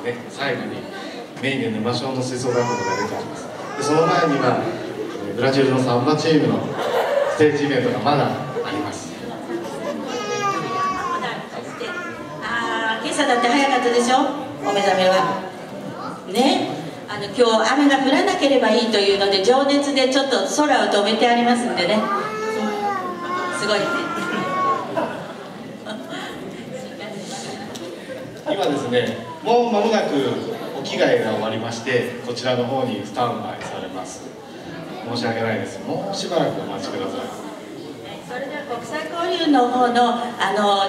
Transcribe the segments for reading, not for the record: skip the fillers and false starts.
ね、最後にメインで沼ショーの吹奏楽部が出てきます。でその前にはブラジルのサンバチームのステージイベントがまだあります。今朝だって早かったでしょ、お目覚めはね。今日雨が降らなければいいというので、情熱でちょっと空を止めてありますんでね、すごいね。今ですね、もう間もなくお着替えが終わりまして、こちらの方にスタンバイされます。申し訳ないです。もうしばらくお待ちください。それでは国際交流の方の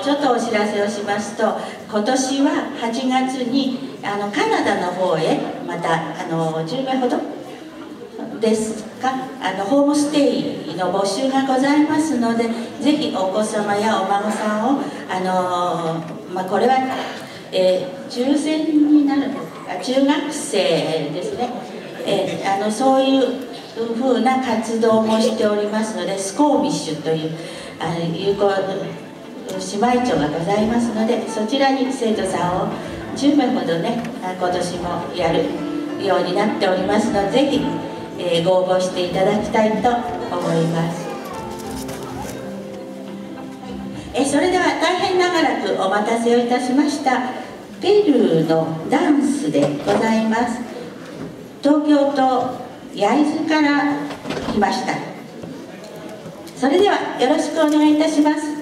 ちょっとお知らせをしますと、今年は8月にカナダの方へまた10名ほどですか、ホームステイの募集がございますので、ぜひお子様やお孫さんをこれは、中専になる中学生ですね、そういう風な活動もしておりますので、スコーミッシュという友好姉妹町がございますので、そちらに生徒さんを10名ほどね、今年もやるようになっておりますので、ぜひ、ご応募していただきたいと思います。それでは大変長らくお待たせをいたしましたペルーのダンスでございます。東京都焼津から来ました。それではよろしくお願いいたします。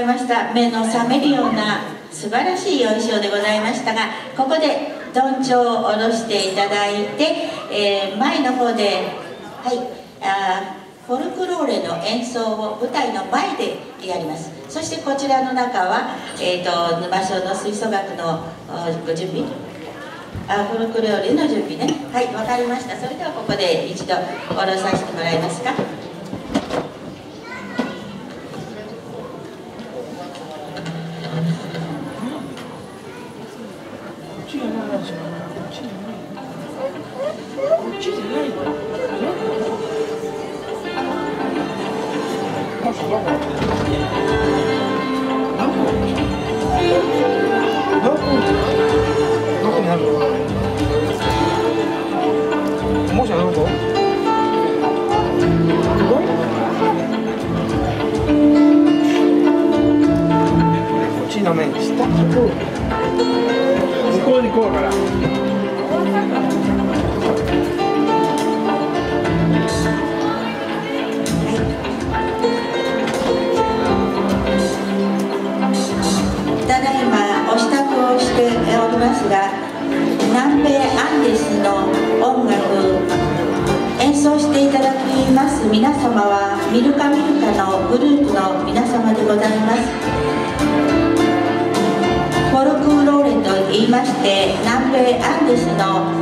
いました。目の覚めるような素晴らしいお衣装でございましたが、ここでどんちょうを下ろしていただいて、前の方で、はい、フォルクローレの演奏を舞台の前でやります。そしてこちらの中は、沼省の吹奏楽のご準備、フォルクローレの準備ね。はい、わかりました。それではここで一度下ろさせてもらえますか。の面にした向こうにこうからただいまお支度をしておりますが、南米アンデスの音楽演奏していただきます皆様はミルカミルカのグループの皆様でございます。フォルクローレと言いまして南米アンデスの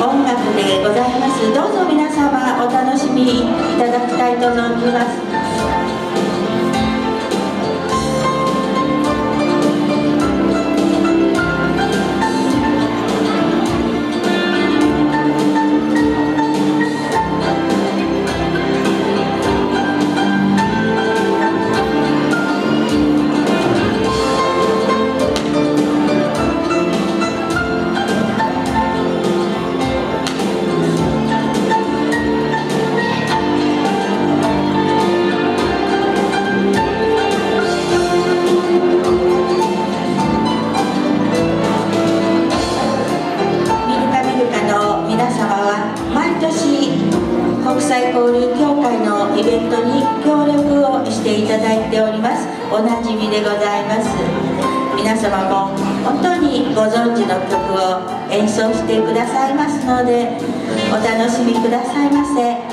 音楽でございます。どうぞ皆様お楽しみいただきたいと存じます。国際交流協会のイベントに協力をしていただいております。おなじみでございます。皆様も本当にご存知の曲を演奏してくださいますのでお楽しみくださいませ。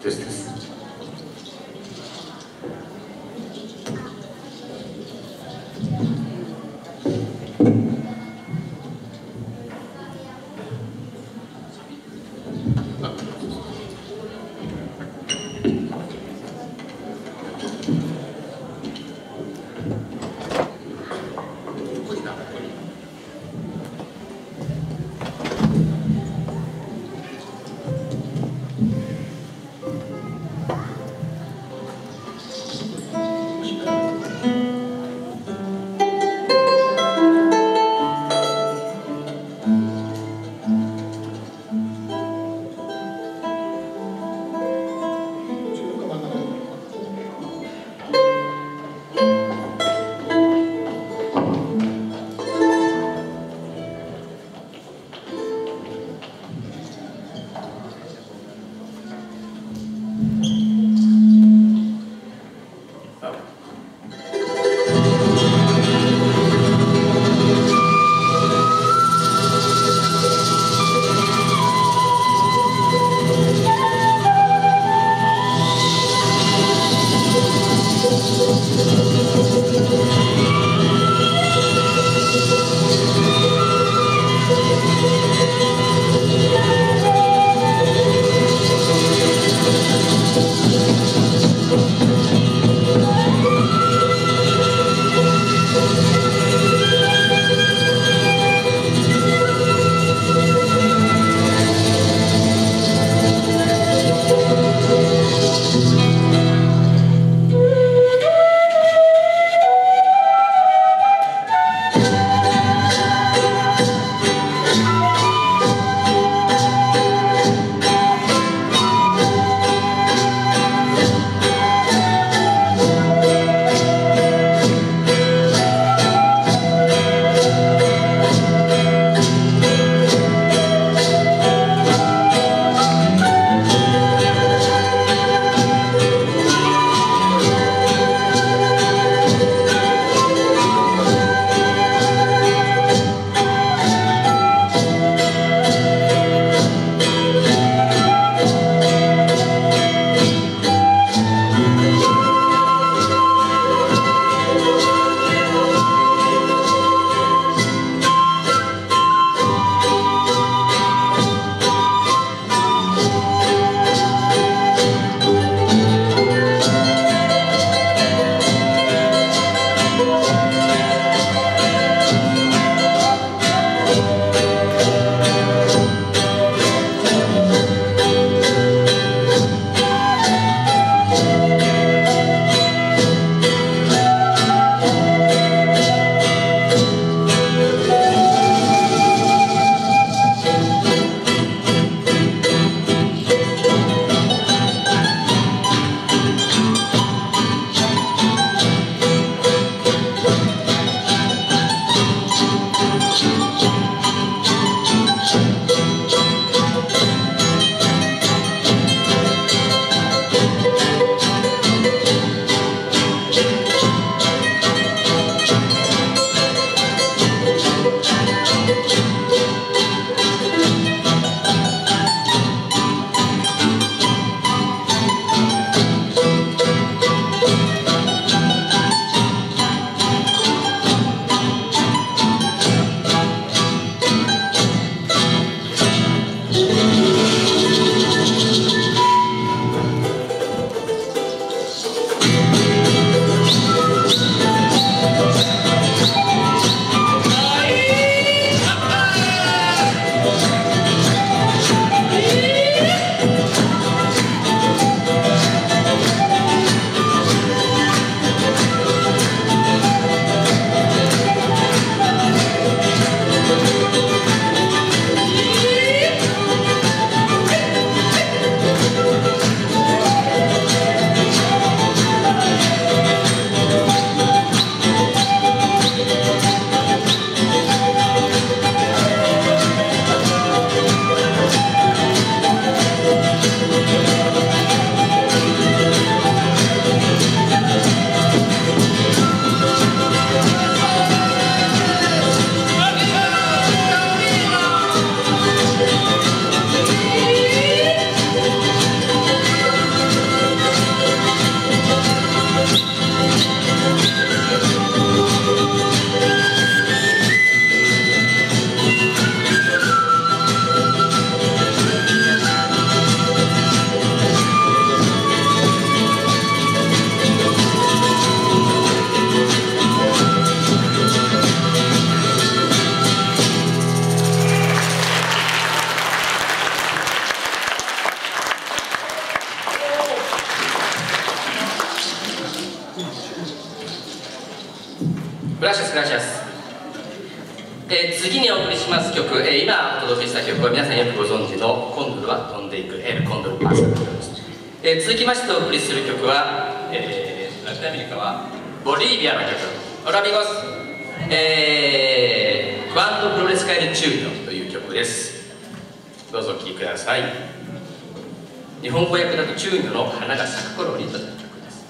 ですグラシアスグラシアス。次にお送りします曲、今お届けした曲は皆さんよくご存知の「コンドルは飛んでいくエル・コンドルパーサル」です。続きましてお送りする曲は、ラテンアメリカはボリビアの曲「オラミゴス」「クアンド・プロレスカエル・チューニョ」という曲です。どうぞお聴きください。日本語訳だと「チューニョの花が咲く頃に」という曲です。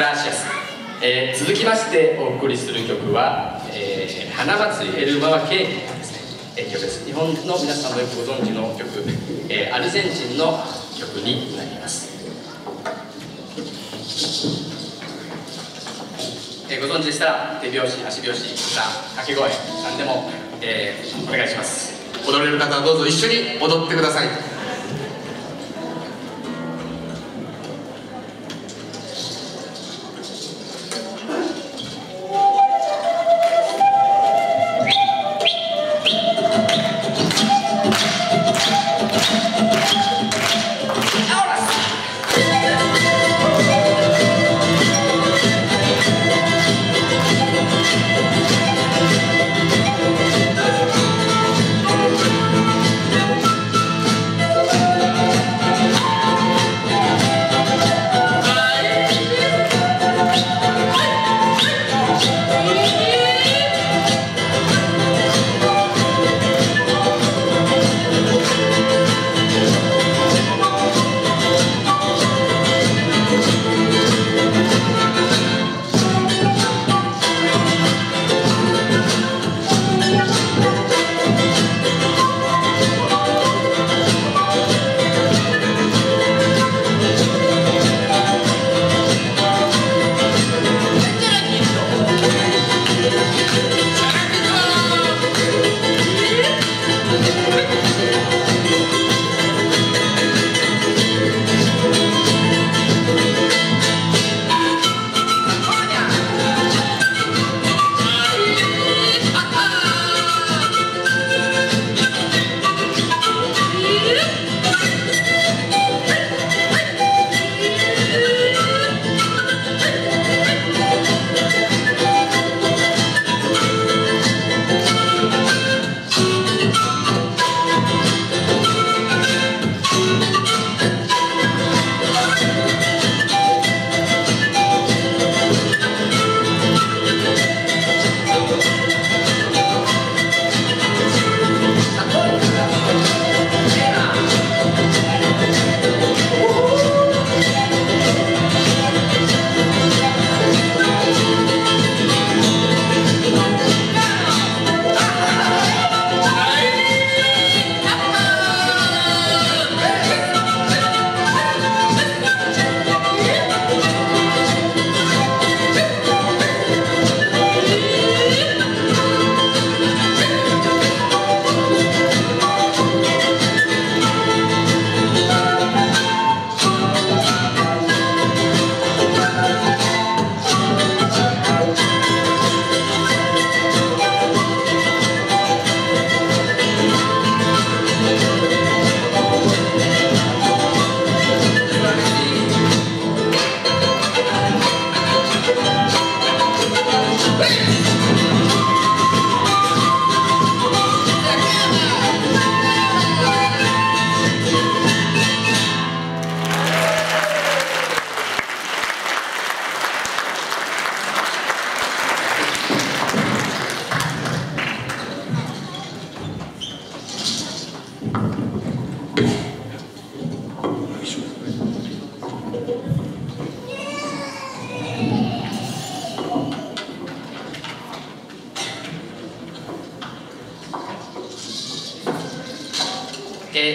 ラシアス。続きましてお送りする曲は、花祭りエルマワケーキですね、曲です。日本の皆さんもよくご存知の曲、アルゼンチンの曲になります。ご存知でしたら手拍子、足拍子、歌、掛け声、何でも、お願いします。踊れる方はどうぞ一緒に踊ってください。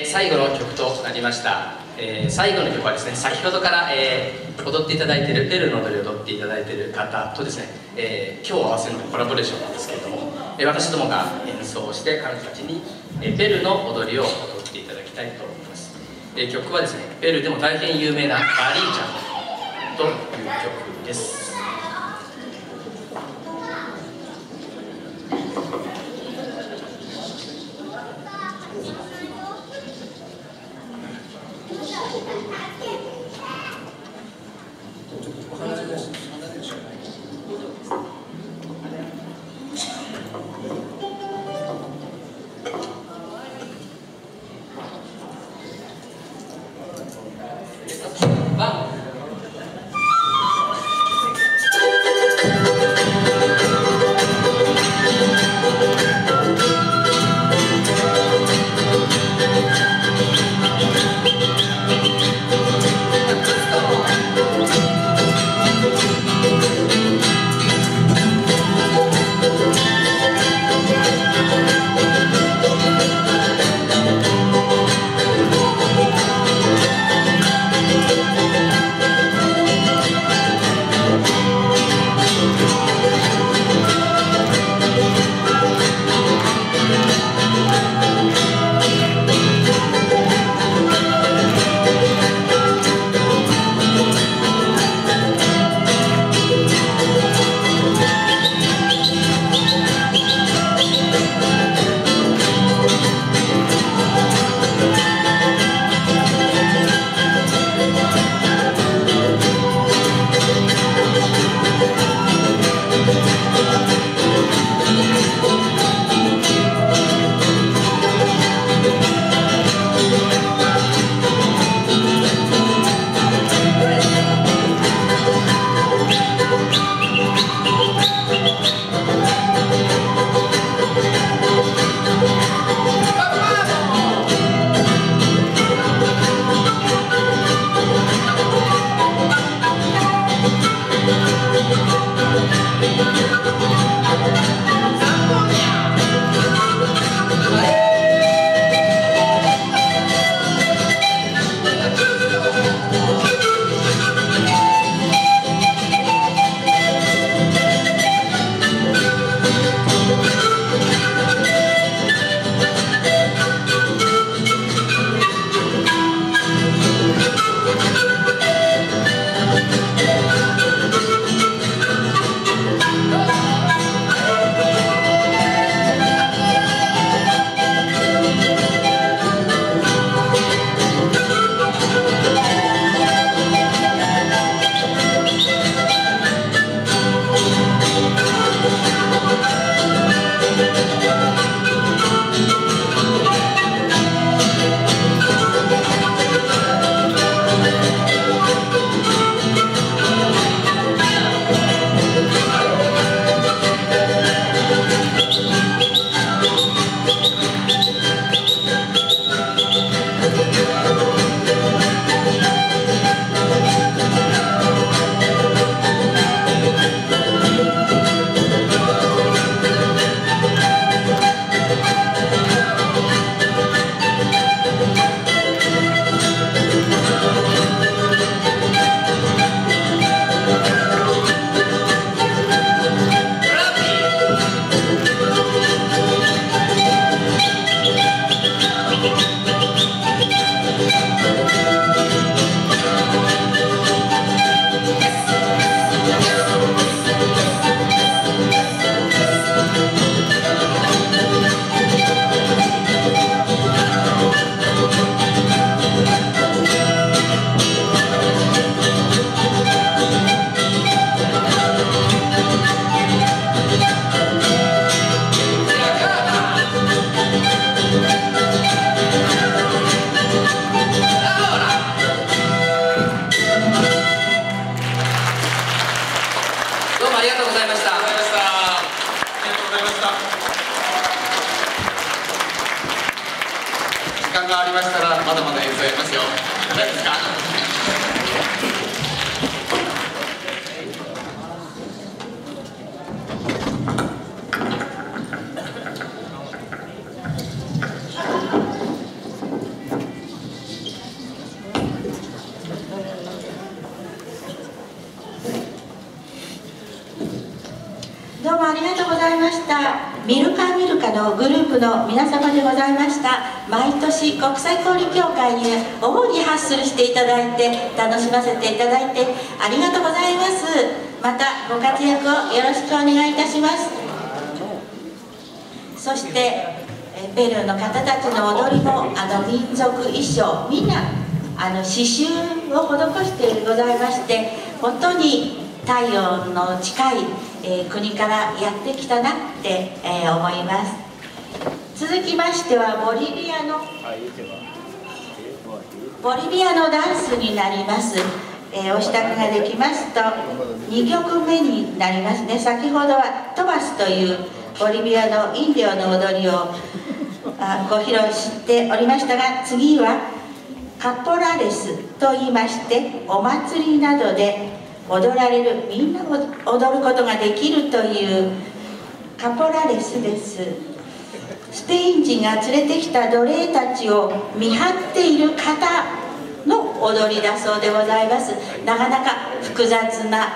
最後の曲となりました。最後の曲はですね、先ほどから、踊っていただいているベルの踊りを踊っていただいている方とですね、今日合わせるコラボレーションなんですけれども、私どもが演奏して彼女たちに、ベルの踊りを踊っていただきたいと思います。曲はですね、ベルでも大変有名なバリーチャンという曲です。1間がありましたらまだまだ演奏やりますよ。大丈夫ですか？どうもありがとうございました。ミルカミルカのグループの皆様でございました。毎年国際交流協会に大いにハッスルしていただいて楽しませていただいてありがとうございます。またご活躍をよろしくお願いいたします。そしてペルーの方たちの踊りも民族衣装みんな刺繍を施してございまして、本当に太陽の近い国からやってきたなって、思います。続きましてはボリビアのダンスになります。お支度ができますと2曲目になりますね。先ほどはトバスというボリビアのインディオの踊りをご披露しておりましたが、次はカポラレスと言いまして、お祭りなどで踊られる、みんな踊ることができるというカポラレスです。スペイン人が連れてきた奴隷たちを見張っている方の踊りだそうでございます。なかなか複雑な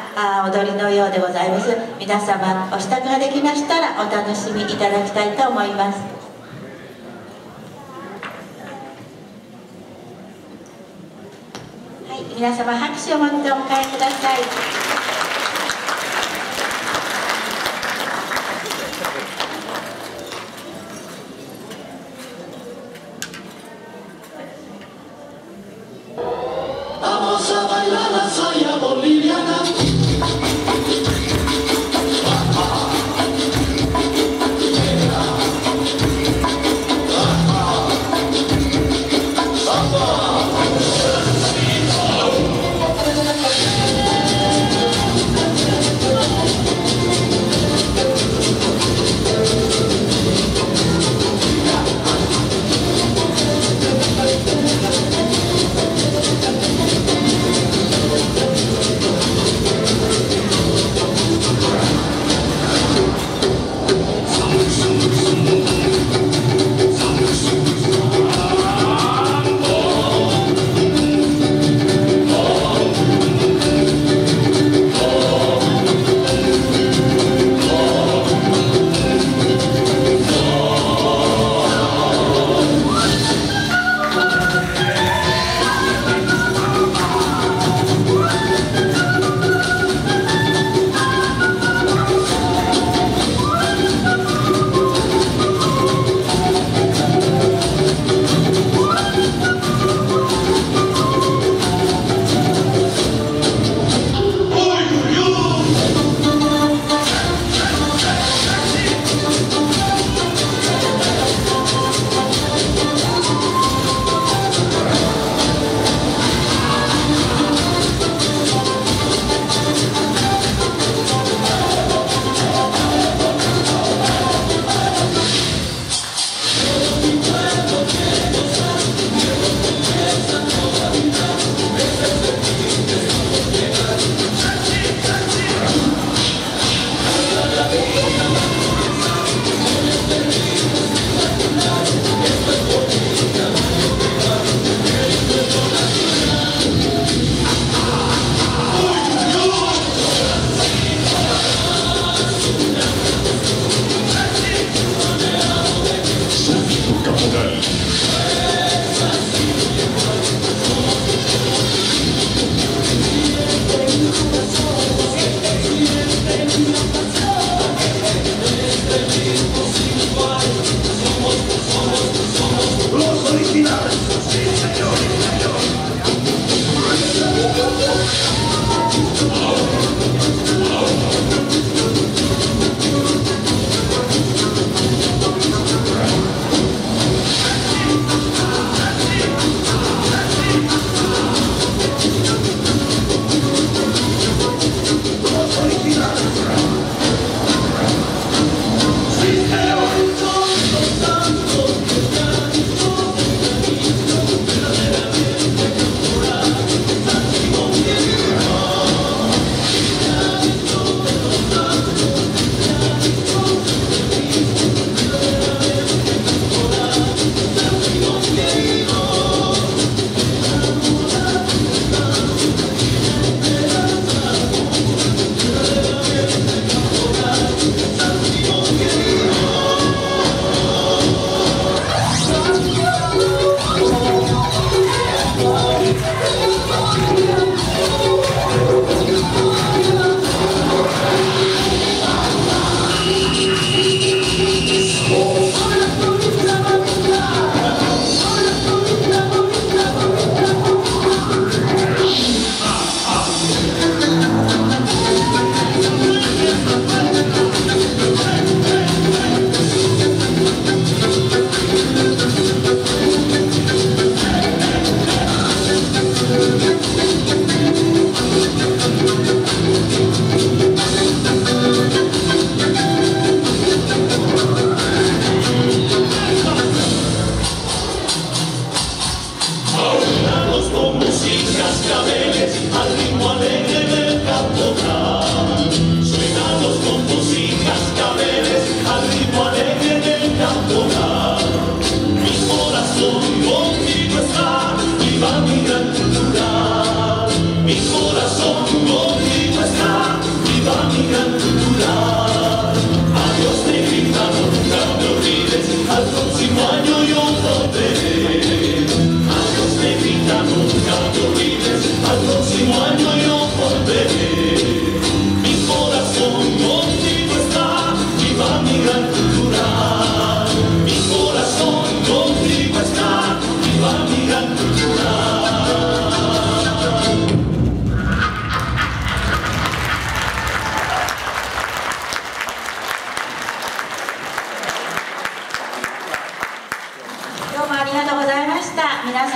踊りのようでございます。皆様お支度ができましたらお楽しみいただきたいと思います。皆様拍手を持ってお迎えください。Vamos a bailar la saya boliviana. Samba.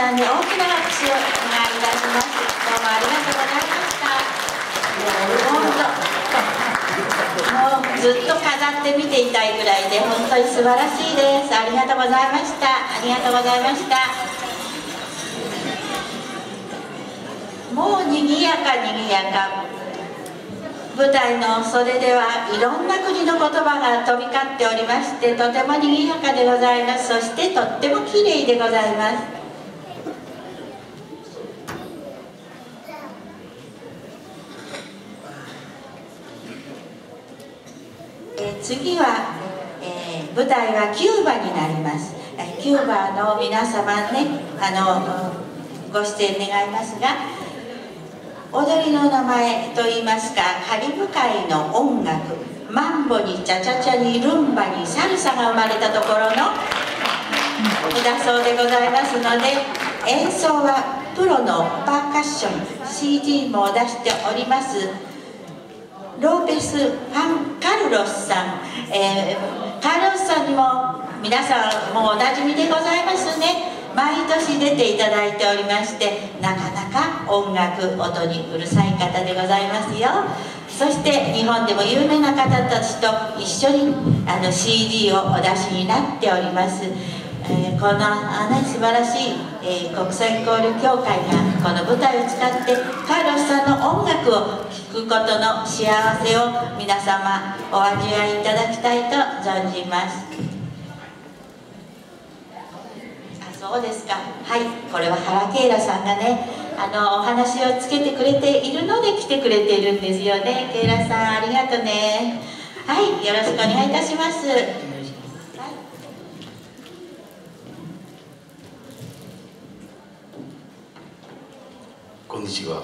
さんに大きな拍手をお願いいたします。どうもありがとうございました。もうずっと飾って見ていたいぐらいで本当に素晴らしいです。ありがとうございました。ありがとうございました。もうにぎやかにぎやか。舞台の袖ではいろんな国の言葉が飛び交っておりまして、とてもにぎやかでございます。そしてとってもきれいでございます。次は、舞台はキューバになります。キューバの皆様ね、ご出演願いますが、踊りの名前といいますか、カリブ海の音楽、マンボにチャチャチャにルンバにサルサが生まれたところのだそうでございますので、演奏はプロのパーカッション CD も出しておりますローペス・ファン・カルロスさん、カルロスさんにも皆さんもうおなじみでございますね。毎年出ていただいておりまして、なかなか音楽音にうるさい方でございますよ。そして日本でも有名な方たちと一緒にCD をお出しになっております。この素晴らしい、国際交流協会がこの舞台を使ってカルロスさんの音楽を聴くことの幸せを皆様お味わいいただきたいと存じます。そうですか。はい、これは原ケイラさんがね、お話をつけてくれているので来てくれているんですよね。ケイラさん、ありがとうね。はい、よろしくお願いいたします。はい、こんにちは。